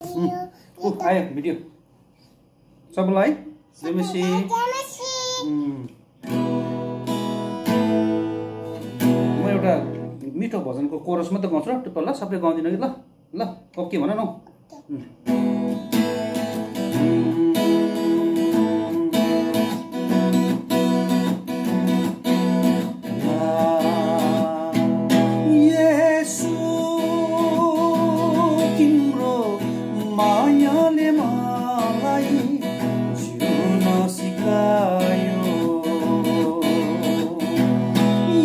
आयो भिडियो सबैलाई जयमसी म एउटा मिठो भजनको कोरस मात्रै गाउँछु र टुप्पा ल सबले गाउँदिन कि ल ल ओके भन न मायाले मलाई जिउन सिकायो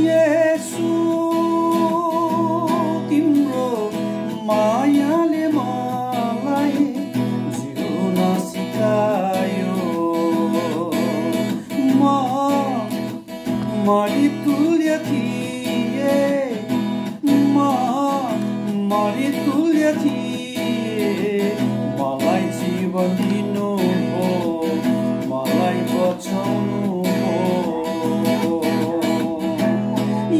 येशू तिम्रो मायाले मलाई जिउन सिकायो मरितुल्य थिए मरितुल्य थिए मलाई जीवन दिनु हो मलाई बचाउनु हो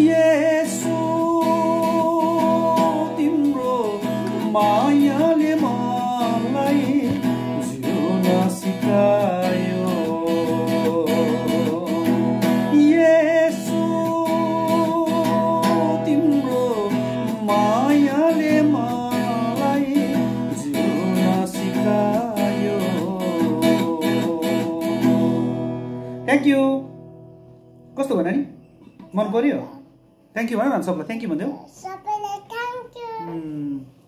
येशू तिम्रो मायाले मलाई जिउन सिकायो येशू तिम्रो मायाले मलाई जिउन सिकायो थ्याङ्क यू कस्तो भयो नानी मन पर्यो थ्याङ्क यू भन न सबलाई थ्याङ्क यू भन्देऊ सबैलाई थ्याङ्क यू